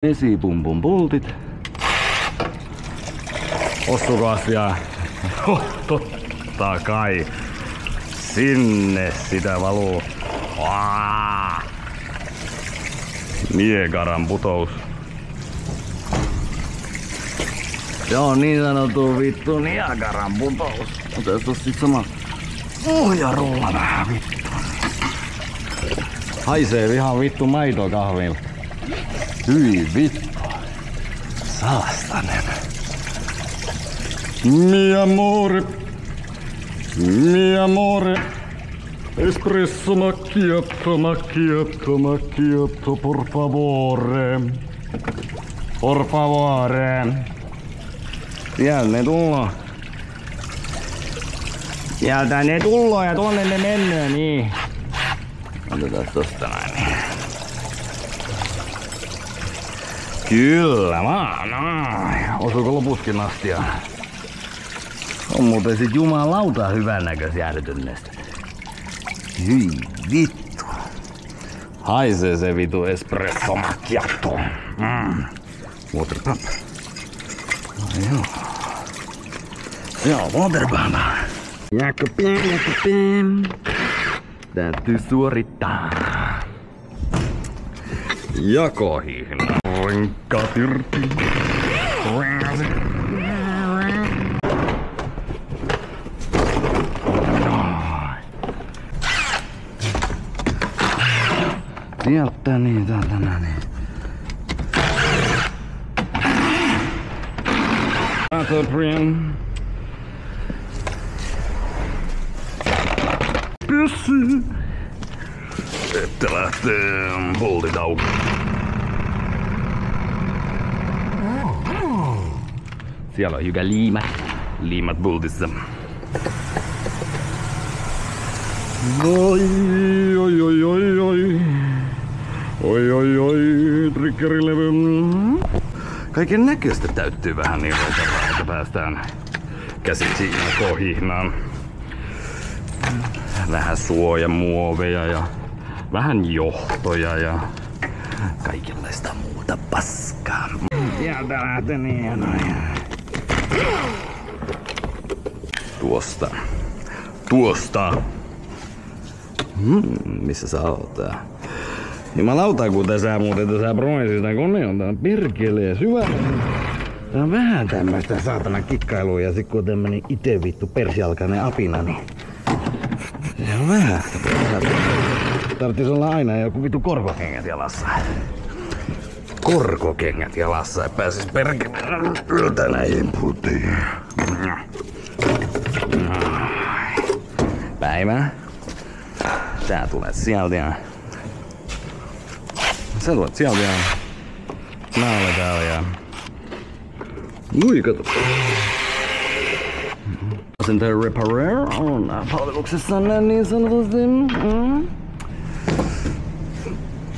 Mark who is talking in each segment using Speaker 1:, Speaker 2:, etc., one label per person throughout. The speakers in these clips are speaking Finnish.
Speaker 1: Vesipumpun pultit. Ossukas ja totta kai sinne sitä valuu. Niagaran putous. Se on niin sanottu vittu Niagaran putous. Otetaan tossa sit sama pohjarulla vähän vittu. Haisee vihan vittu maitoa kahvilla. Hyi vittu. Saastanen. Mi amore. Mi amore. Espresso macchiato, macchiato, macchiato, por favore. Por favore. Sieltä ne tulloo. Sieltä ne tulloo ja tuonne ne mennöö, niin. Otetaan tosta näin. Kyllä vaan. Osuuko lopuskin astia? On muuten sit jumalauta hyvännäköisiä älytynneistä. Hyi vittu. Haisee se vitu espresso macchiato. Water pump. Joo. Joo, water pump. Jakopim. Täytyy suorittaa. Jakohihna. Rinkkatyrti. Sieltä niin, täältä näin. Atoprin. Pyssy. Että lähtee pultit auki. Siellä on hyvä liimat. Liimat pultissa. Oi, oi, oi, oi, oi. Oi, oi, oi, triggerilevy. Kaiken näköistä täyttyy vähän niin roteraa, että päästään käsiksi jakohihnaan. Vähän suojamuoveja ja vähän johtoja ja kaikenlaista muuta paskaa. Sieltä lähtee niin noin. Tuosta. Missä sä oot? Jumalauta, kun tässä bronisista kone on tää perkelee syvä. Tää on vähän tämmöistä saatana kikkailua ja sit kun tämmönen ite vittu persialkainen apina, niin se on vähän. Tarttis olla aina joku vittu korkokengät jalassa. Korkokengät jalassa, et pääsis perkeleen yltä näihin putiin. Päivä. Tää tulee sieltä ja sä tulet sieltä ja mä olen täällä ja ui kato. Center Repairer on palveluksessanne niin sanotusti.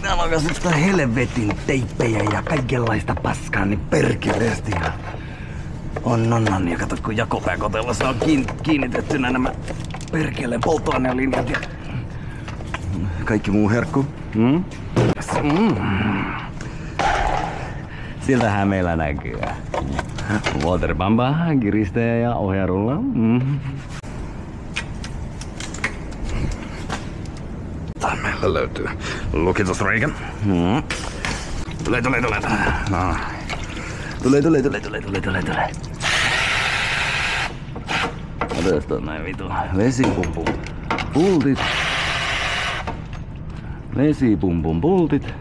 Speaker 1: Täällä on kanssa helvetin teippejä ja kaikenlaista paskaa niin perkeleesti. On ja kato kun jakopääkotelossa on kiinnitettynä nämä perkeleen polttoainelinjat ja kaikki muu herkku. Siltähän meillä näkyy. Waterpumpa, kiristäjä ja ohjarulla. Tää meillä löytyy lukitusreikä. Tulee. No. Tulee. Otetaan näin vitu. Vesipumpun pultit. Vesipumpun pultit.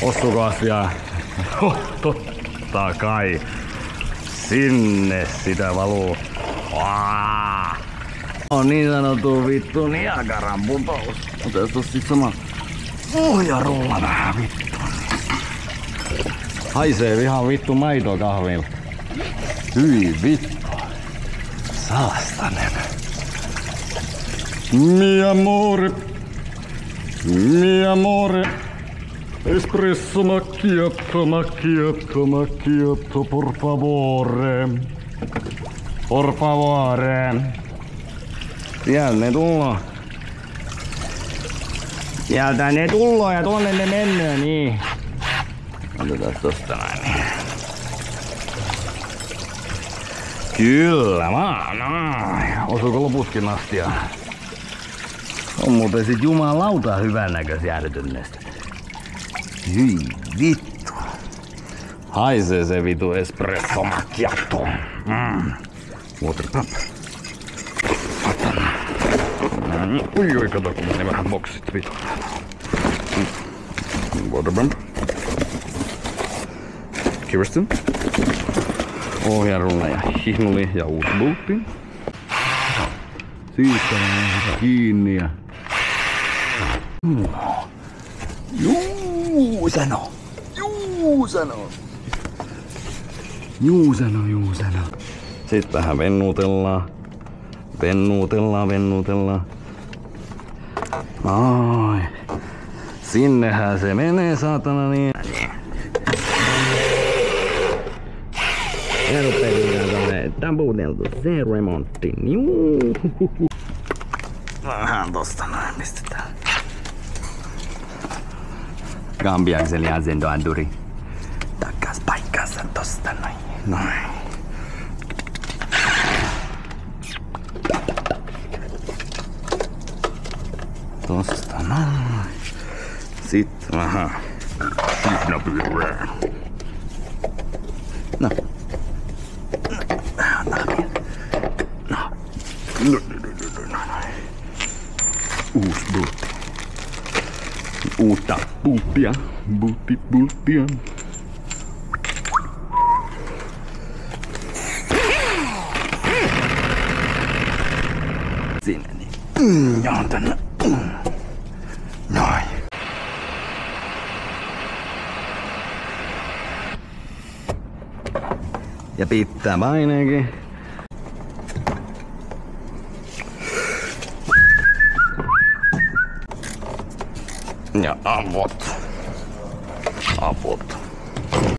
Speaker 1: Ossukas ja totta kai sinne sitä valuu. On niin sanottu vittu Niagaran putous. Otetaan tossa sit sama pohjarulla vähän vittu. Haisee vihan vittu maitoa kahvilla. Hyi vittu. Saastanen. Mi amore. Mi amore. Espresso macchiato, macchiato, macchiato, por favore. Por favore. Sieltä ne tulloo. Sieltä ne tulloo ja tuonne ne mennöö, niin. Otetaan tosta näin. Niin. Kyllä vaan. Osuuko lopuskin astia? On muuten sit jumalauta hyvännäköisiä älytynneistä. Hyi vittu. Haisee se vitu espresso macchiato. Water pump. Ui, kato kun meni vähän boksit vitu. Water pump. Kirsten. Ohjarulla ja hihnuli ja uusi bultti. Siitä on kiinni ja... Juusano! Juusano! Juusano, juusano. Sitten vähän vennutellaan. Vennutellaan. Ai. Sinnehän se menee, saatana niin. Ja rupeaa tonne taputeltu se remontti. Vähän tosta noin pistetään. Cambiakseli asento anduri. Takkas paikkansa tosta noin. Noin. Tosta noin. Sitten vähän signapyörää. No. No. Uusi bultti. Uutta bulttia. Bulttia. Sinne niin. Ja tänne. Noin. Ja pitää paineekin. Ja avot.